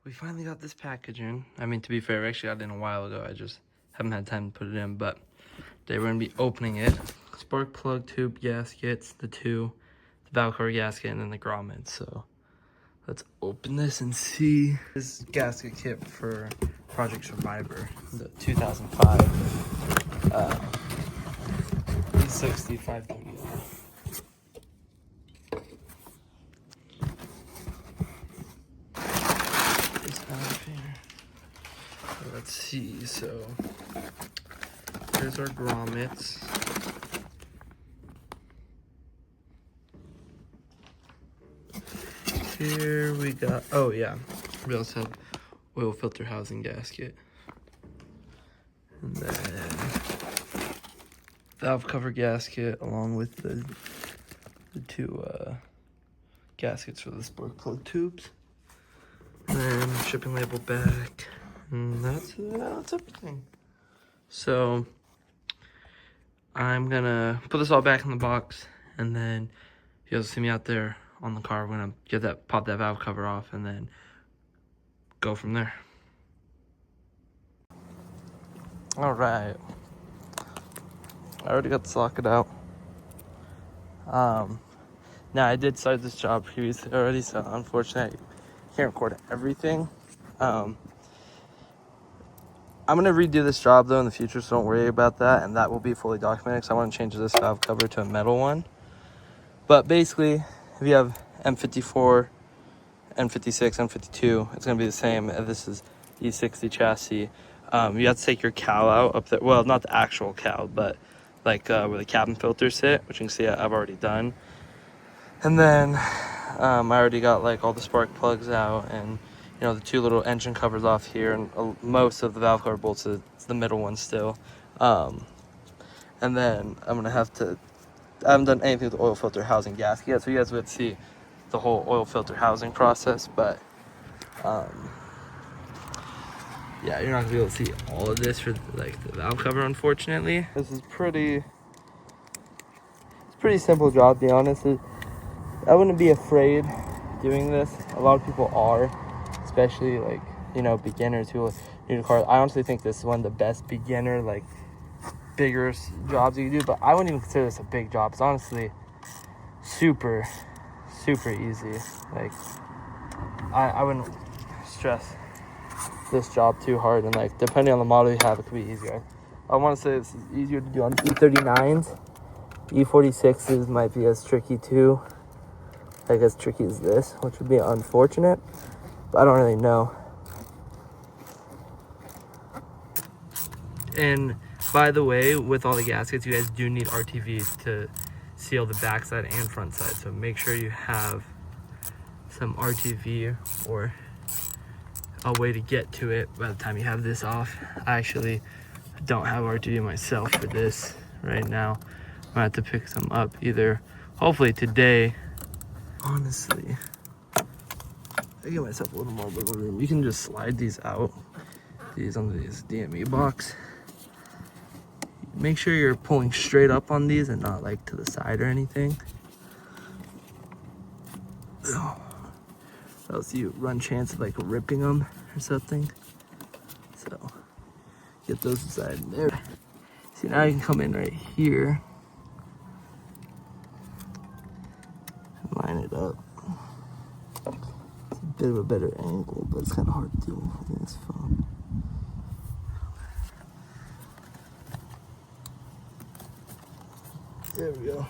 We finally got this package in. I mean, to be fair, we actually got it in a while ago. I just haven't had time to put it in, but today we're gonna be opening it. Spark plug tube gaskets, the valve cover gasket, and then the grommet. So let's open this and see. This gasket kit for Project Survivor, the 2005 E60 530. Let's see, so here's our grommets. Here we got, oh yeah, we also have oil filter housing gasket. And then valve cover gasket along with the two gaskets for the spark plug tubes. And then shipping label back. And that's everything. So I'm gonna put this all back in the box, and then you guys see me out there on the car. We're gonna pop that valve cover off, and then go from there. All right. I already got the socket out. Now I did start this job previously already, so unfortunately I can't record everything. I'm going to redo this job, though, in the future, so don't worry about that, and that will be fully documented, because I want to change this valve cover to a metal one. But basically, if you have M54, N56, N52, it's going to be the same. This is E60 chassis. You have to take your cowl out up there. Well, not the actual cowl, but like where the cabin filters sit, which you can see I've already done. And then I already got like all the spark plugs out, and you know, the two little engine covers off here, and most of the valve cover bolts, it's the middle one still. And then I'm gonna have to, I haven't done anything with the oil filter housing gasket yet, so you guys would see the whole oil filter housing process, but yeah, you're not gonna be able to see all of this for like the valve cover, unfortunately. This is pretty simple job, to be honest. I wouldn't be afraid doing this. A lot of people are, especially like, you know, beginners who are new to cars. I honestly think this is one of the best beginner, like, bigger jobs you can do, but I wouldn't even consider this a big job. It's honestly super easy. Like, I wouldn't stress this job too hard, and like, depending on the model you have, it could be easier. I want to say this is easier to do on E39s. E46s might be as tricky too, like as tricky as this, which would be unfortunate, but I don't really know. And by the way, with all the gaskets, you guys do need RTVs to seal the backside and front side, so make sure you have some RTV or a way to get to it by the time you have this off. I actually don't have RTV myself for this right now. I'm gonna have to pick some up either, hopefully today. Honestly, I give myself a little more wiggle room. You can just slide these out, these onto this DME box. Make sure you're pulling straight up on these and not like to the side or anything. Else you run chance of like ripping them or something. So get those aside there. See, now you can come in right here. Line it up. It's a bit of a better angle, but it's kind of hard to do in this phone. There we go.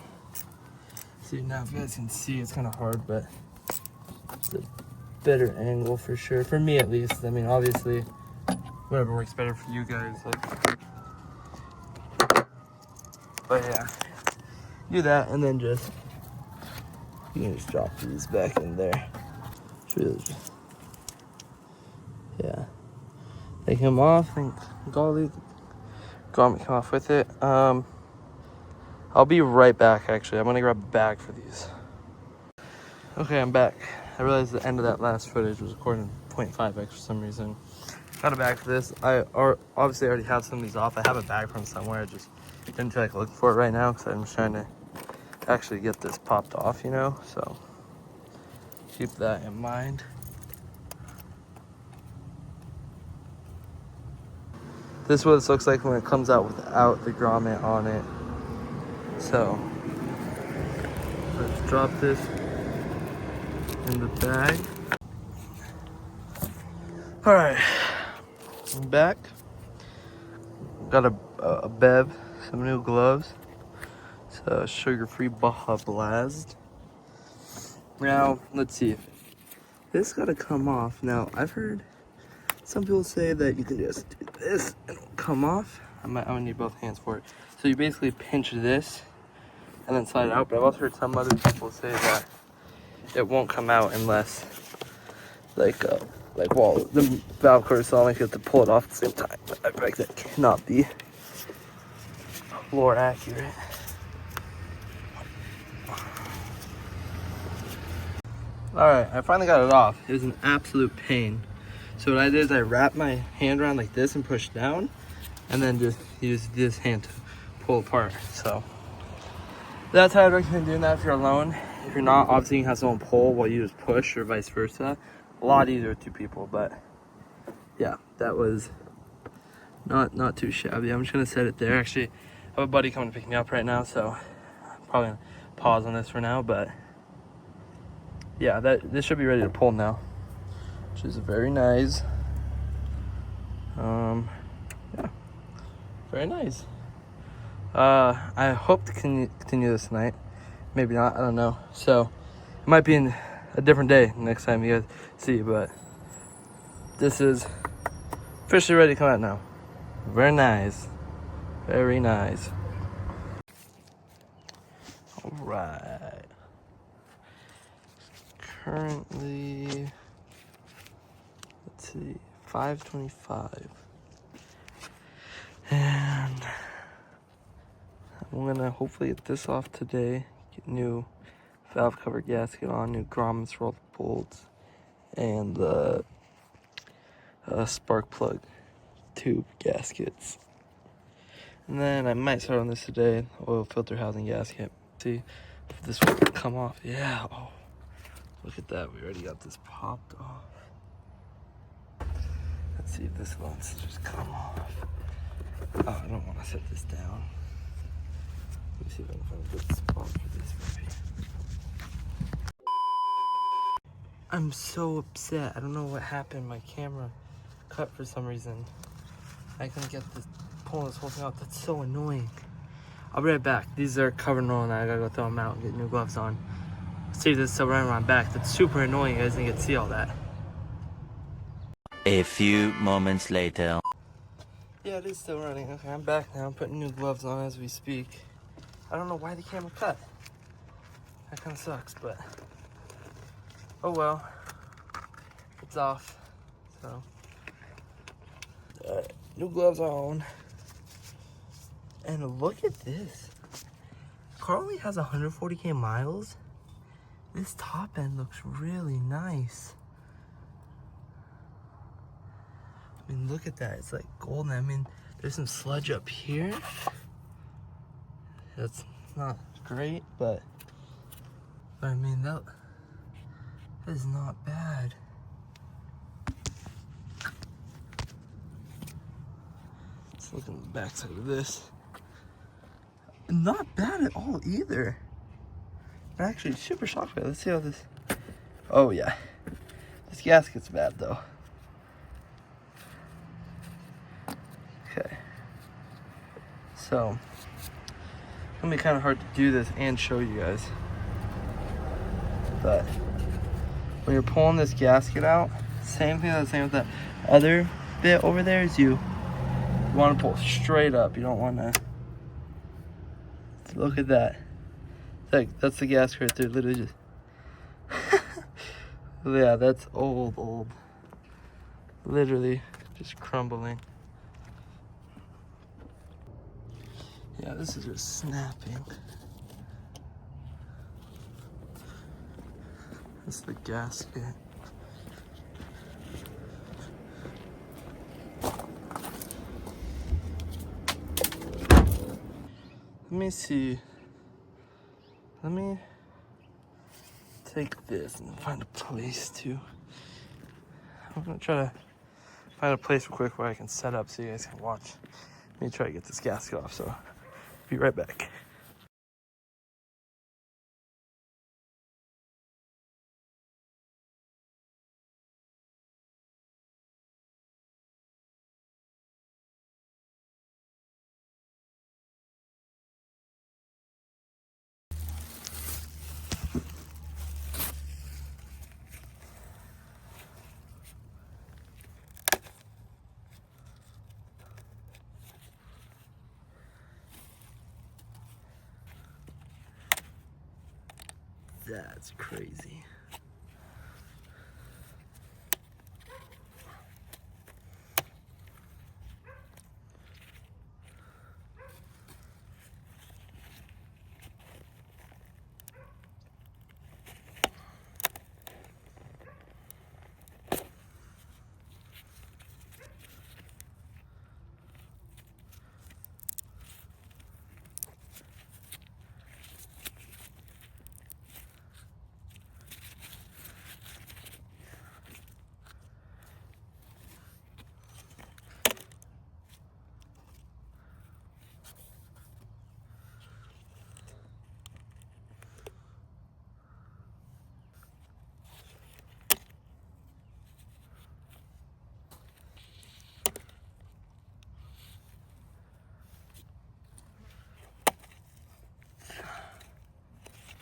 See, now if you guys can see, it's kind of hard, but it's a better angle for sure. For me, at least. I mean, obviously, whatever works better for you guys. Like, but yeah, do that, and then just you can just drop these back in there. It's really just, yeah. Take him off. I think golly, garment come off with it. I'll be right back. Actually, I'm gonna grab a bag for these. Okay, I'm back. I realized the end of that last footage was recording 0.5x for some reason. Got a bag for this. Obviously already have some of these off. I have a bag from somewhere. I just didn't feel like looking for it right now because I'm just trying to actually get this popped off, you know? So keep that in mind. This is what this looks like when it comes out without the grommet on it. So let's drop this in the bag. All right, I'm back. Got a bev, some new gloves. It's a sugar-free Baja Blast. Now, let's see. This gotta come off. Now, I've heard some people say that you can just do this and it'll come off. I'm gonna need both hands for it. So you basically pinch this and then slide it out. But I've also heard some other people say that it won't come out unless, well, the valve cover is on, you have to pull it off at the same time. But I feel like that cannot be floor accurate. Alright, I finally got it off. It was an absolute pain. So what I did is I wrapped my hand around like this and pushed down, and then just use this hand to pull apart. So that's how I'd recommend doing that if you're alone. If you're not, obviously you can have someone pull while you just push, or vice versa. A lot easier with two people, but yeah, that was not too shabby. I'm just gonna set it there. Actually, I have a buddy coming to pick me up right now, so I'm probably gonna pause on this for now, but yeah, this should be ready to pull now, which is very nice. Yeah, very nice. I hope to continue this tonight. Maybe not, I don't know. So it might be in a different day next time you guys see, but this is officially ready to come out now. Very nice. Very nice. All right. Currently, let's see, 5:25. And I'm gonna hopefully get this off today. Get new valve cover gasket on, new grommets for all the bolts, and the spark plug tube gaskets. And then I might start on this today, oil filter housing gasket. See if this will come off. Yeah, oh, look at that, we already got this popped off. Let's see if this wants to just come off. Oh, I don't want to set this down. Let me see if I can find a good spot for this maybe. I'm so upset. I don't know what happened. My camera cut for some reason. I couldn't get this, pulling this whole thing out. That's so annoying. I'll be right back. These are covered in oil and I gotta go throw them out and get new gloves on. See this still running around my back. That's super annoying. You guys didn't get to see all that. A few moments later. Yeah, it is still running. Okay, I'm back now. I'm putting new gloves on as we speak. I don't know why the camera cut. That kind of sucks, but oh well. It's off. So, new gloves are on. And look at this. Car only has 140k miles. This top end looks really nice. I mean, look at that. It's like golden. I mean, there's some sludge up here. That's not great, but I mean, that is not bad. Let's look at the backside of this. Not bad at all either. I'm actually super shocked by it. Let's see how this. Oh yeah, this gasket's bad though. Okay, so it's gonna be kind of hard to do this and show you guys, but when you're pulling this gasket out, same thing that's the same with that other bit over there, is you want to pull straight up. You don't want to. Look at that. That's the gasket right there. Literally just. Yeah, that's old. Literally just crumbling. Yeah, this is just snapping. That's the gasket. Let me see. Let me take this and find a place to. I'm gonna try to find a place real quick where I can set up so you guys can watch me try to get this gasket off. So be right back. That's crazy.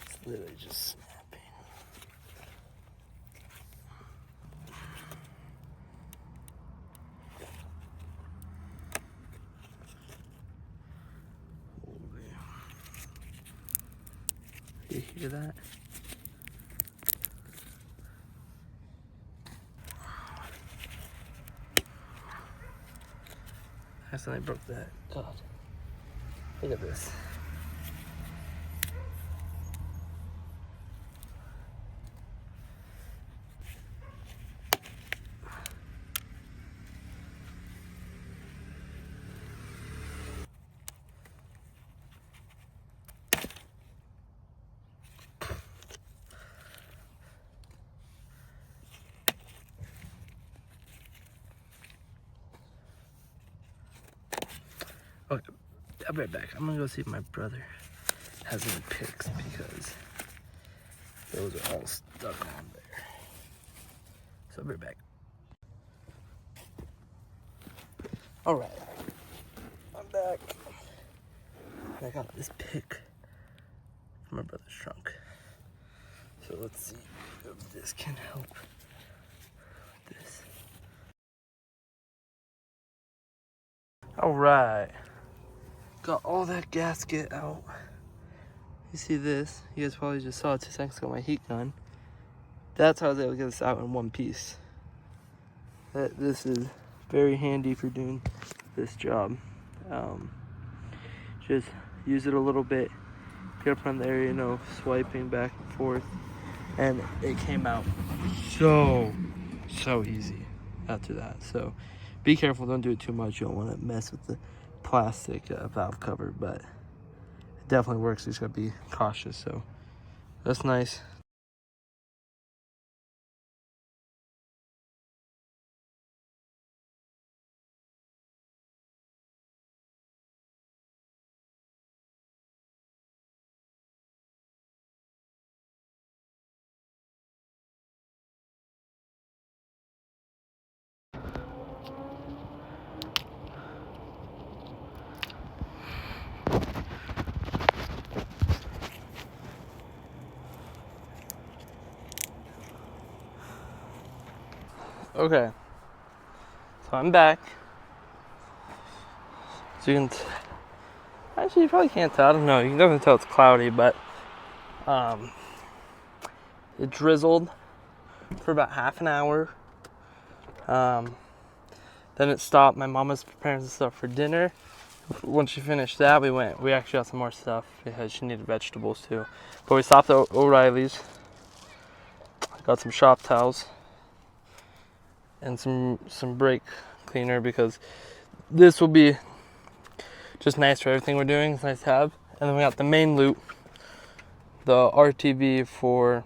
It's literally just snapping. Holy. You hear that? I accidentally broke that. God. Look at this. Okay, I'll be right back. I'm gonna go see if my brother has any picks because those are all stuck on there. So I'll be right back. All right, I'm back. I got this pick from my brother's trunk. So let's see if this can help with this. All right, got all that gasket out. You see this? You guys probably just saw it 2 seconds ago, my heat gun. That's how I was able to get this out in one piece. This is very handy for doing this job. Just use it a little bit, get up on the area, swiping back and forth, and it came out so easy after that. So be careful, don't do it too much. You don't want to mess with the plastic valve cover, but it definitely works. You just gotta be cautious. So that's nice. Okay, so I'm back. So you can actually, you probably can't tell. I don't know. You can definitely tell it's cloudy, but it drizzled for about half an hour. Then it stopped. My mom was preparing some stuff for dinner. Once she finished that, we actually got some more stuff because she needed vegetables too. But we stopped at O'Reilly's, got some shop towels and some brake cleaner because this will be just nice for everything we're doing. It's nice to have. And then we got the main loop, the RTV for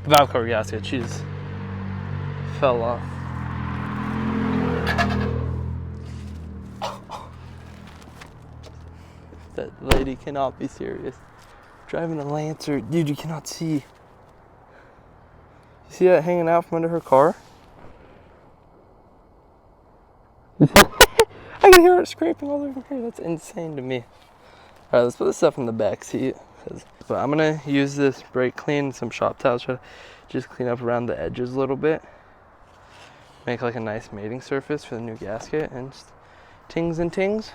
valve cover gasket. She's fell off. That lady cannot be serious. Driving a Lancer, dude, you cannot see. You see that hanging out from under her car? I can hear it scraping all over here. That's insane to me. All right, let's put this stuff in the back seat. But I'm gonna use this brake clean, some shop towels, try to just clean up around the edges a little bit. Make like a nice mating surface for the new gasket, and just tings and tings.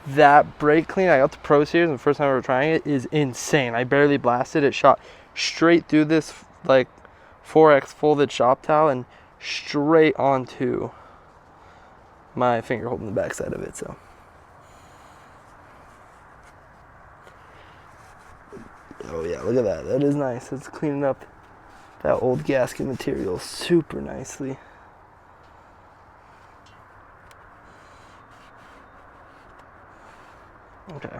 That brake clean, I got the Pro Series, and the first time I was trying it, is insane. I barely blasted it, shot straight through this like 4X folded shop towel and straight onto my finger holding the back side of it. So oh yeah, look at that. That is nice. It's cleaning up that old gasket material super nicely. Okay.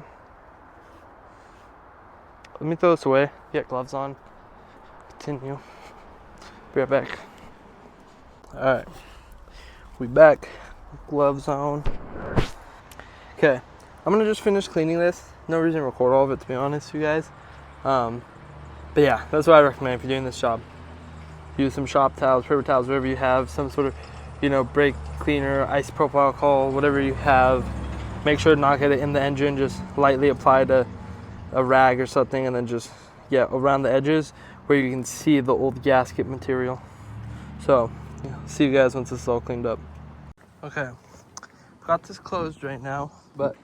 Let me throw this away. Get gloves on. Continue. Be right back. Alright. We back. Gloves on. Okay. I'm gonna just finish cleaning this. No reason to record all of it, to be honest, you guys. But yeah, that's what I recommend if you're doing this job. Use some shop towels, paper towels, whatever you have, some sort of, brake cleaner, isopropyl alcohol, whatever you have. Make sure to not get it in the engine. Just lightly apply to a rag or something, and then just, around the edges where you can see the old gasket material. So, see you guys once this is all cleaned up. Okay, got this closed right now, but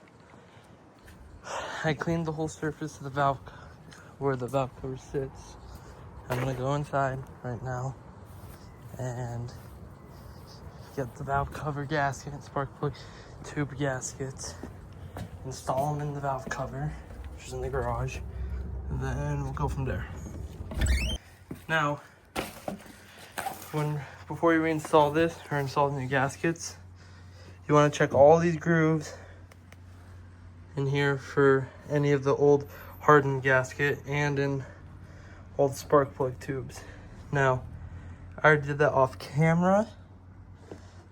I cleaned the whole surface of the valve, where the valve cover sits. I'm gonna go inside right now and get the valve cover gasket and spark plug tube gaskets, install them in the valve cover, which is in the garage, and then we'll go from there. Now, before you reinstall this or install the new gaskets, you want to check all these grooves in here for any of the old hardened gasket and in old spark plug tubes. Now, I already did that off camera,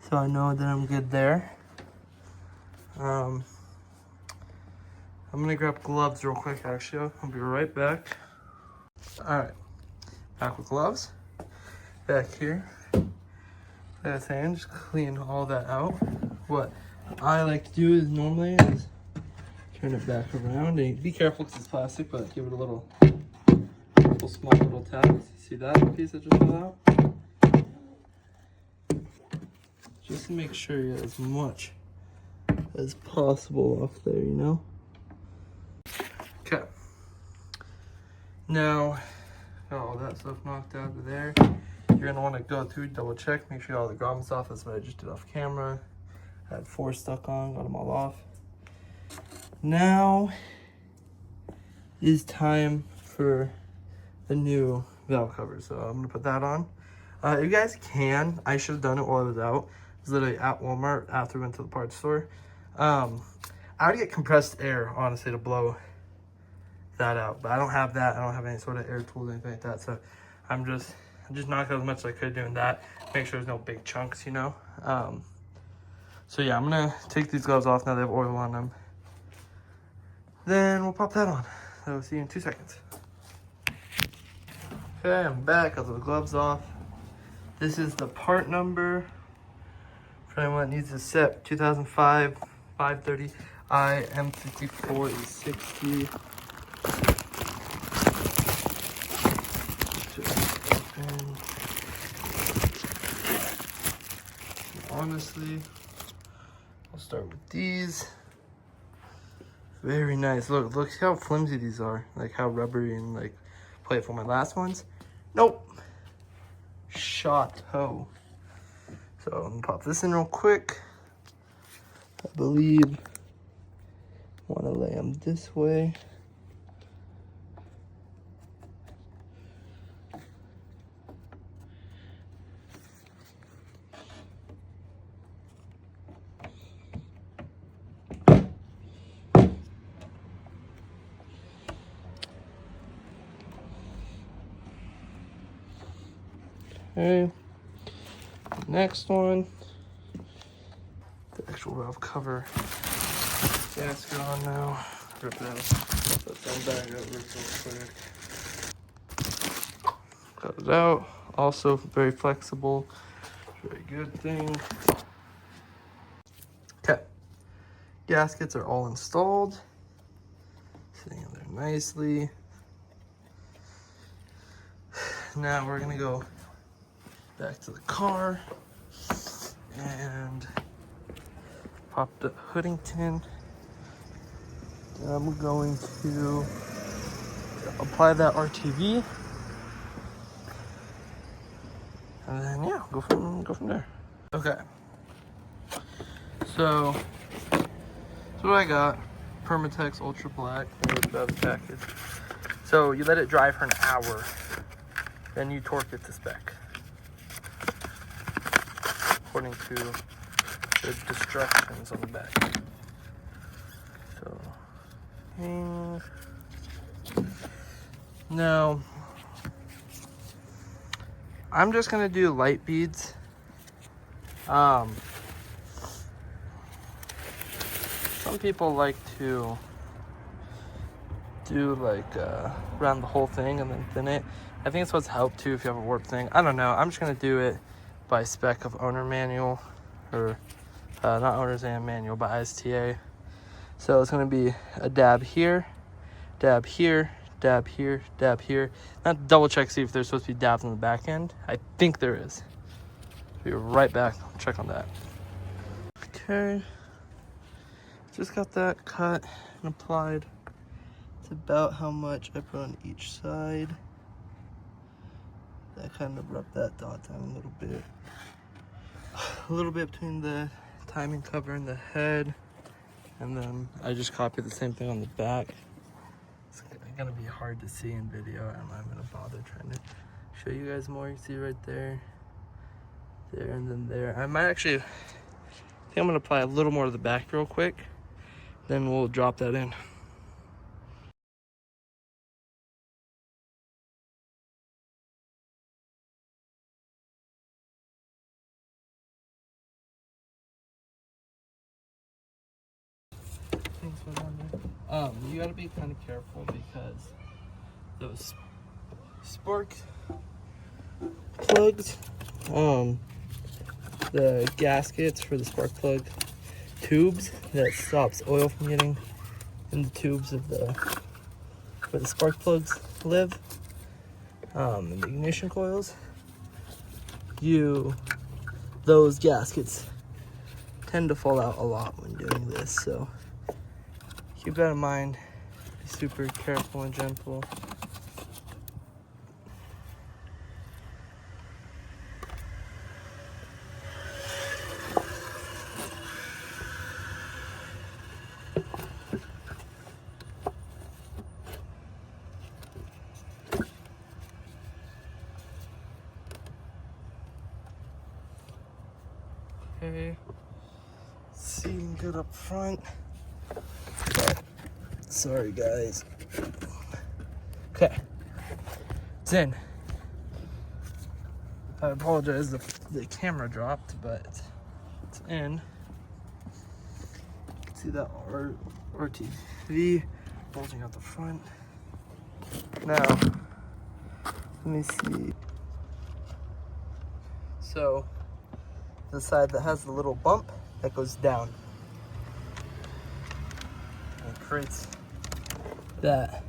so I know that I'm good there. I'm gonna grab gloves real quick, actually. I'll be right back. All right, back with gloves. Back here. Like I was saying, just clean all that out. What I like to do is normally is turn it back around, and be careful because it's plastic, but give it a little small little tap. See that piece that just fell out? Just to make sure you get as much as possible off there, Okay. Now, got all that stuff knocked out of there. You're gonna want to go through, double check, make sure all the grommets off. That's what I just did off camera. I had 4 stuck on, got them all off. Now is time for the new valve cover. So I'm gonna put that on. You guys can, I should have done it while I was out. I was literally at Walmart after we went to the parts store. I would get compressed air, honestly, to blow that out, but I don't have that. I don't have any sort of air tools or anything like that, so I just knocked out as much as I could doing that. Make sure there's no big chunks, So yeah, I'm gonna take these gloves off now. They have oil on them. Then we'll pop that on. So see you in 2 seconds. Okay, I'm back. Got the gloves off. This is the part number for anyone that needs a set. 2005 530 M54 is 60. Honestly, I'll start with these. Very nice. Look how flimsy these are. Like how rubbery and like playful. My last ones, nope. Shot toe. So I'm gonna pop this in real quick. I believe I want to lay them this way. Okay. Next one. The actual valve cover. Gasket on now. Rip it out. Put some bag over real quick. Cut it out. Also very flexible. Very good thing. Okay. Gaskets are all installed. Sitting in there nicely. Now we're gonna go back to the car and pop the hooding tin. I'm going to apply that RTV, and then yeah, go from there. Okay. So that's what I got. Permatex Ultra Black the package. So you let it dry for an hour, then you torque it to spec, according to the instructions on the back. So, now I'm just gonna do light beads. Some people like to do like around the whole thing and then thin it. I think it's what's helped too if you have a warp thing. I don't know. I'm just gonna do it by spec of owner manual, or not owner's manual, but ISTA. So it's gonna be a dab here, dab here, dab here, dab here. Not double check, see if there's supposed to be dabs on the back end. I think there is. Be right back. I'll check on that. Okay. Just got that cut and applied. It's about how much I put on each side. I kind of rubbed that dot down a little bit. A little bit between the timing cover and the head. And then I just copied the same thing on the back. It's gonna be hard to see in video. I'm not gonna bother trying to show you guys more. You see right there, there, and then there. I might actually, I think I'm gonna apply a little more to the back real quick. Then we'll drop that in. You gotta be kind of careful because those spark plugs, the gaskets for the spark plug tubes that stops oil from getting in the tubes of the where the spark plugs live, and the ignition coils. Those gaskets tend to fall out a lot when doing this, so keep that in mind. Be super careful and gentle. Okay, seating good up front. Sorry guys. Okay, it's in. I apologize, the camera dropped, but it's in. You can see that RTV bulging out the front. Now, let me see. So, the side that has the little bump, that goes down. And it creates that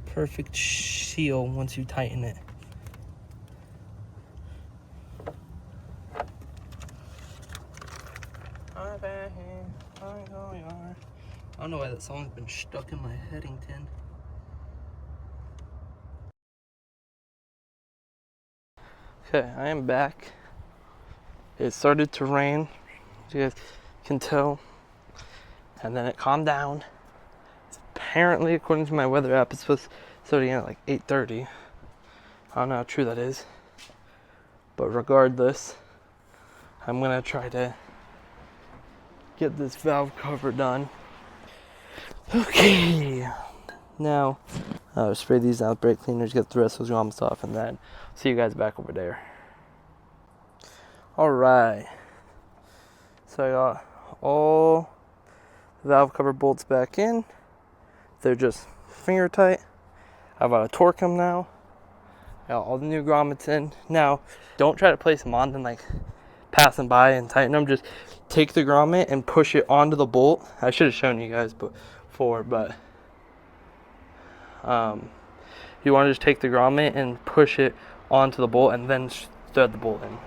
perfect seal once you tighten it. I don't know why that song's been stuck in my heading tin. Okay, I am back. It started to rain, as you guys can tell, and then it calmed down. Apparently, according to my weather app, it's supposed to start again at like 8:30. I don't know how true that is, but regardless, I'm gonna try to get this valve cover done. Okay, now Spray these down with brake cleaners, get the rest of those grommets off, and then see you guys back over there. Alright, so I got all the valve cover bolts back in. They're just finger tight. I've got to torque them now. Got all the new grommets in. Now, don't try to place them on and like pass them by and tighten them. Just take the grommet and push it onto the bolt. I should have shown you guys before, but you want to just take the grommet and push it onto the bolt and then thread the bolt in.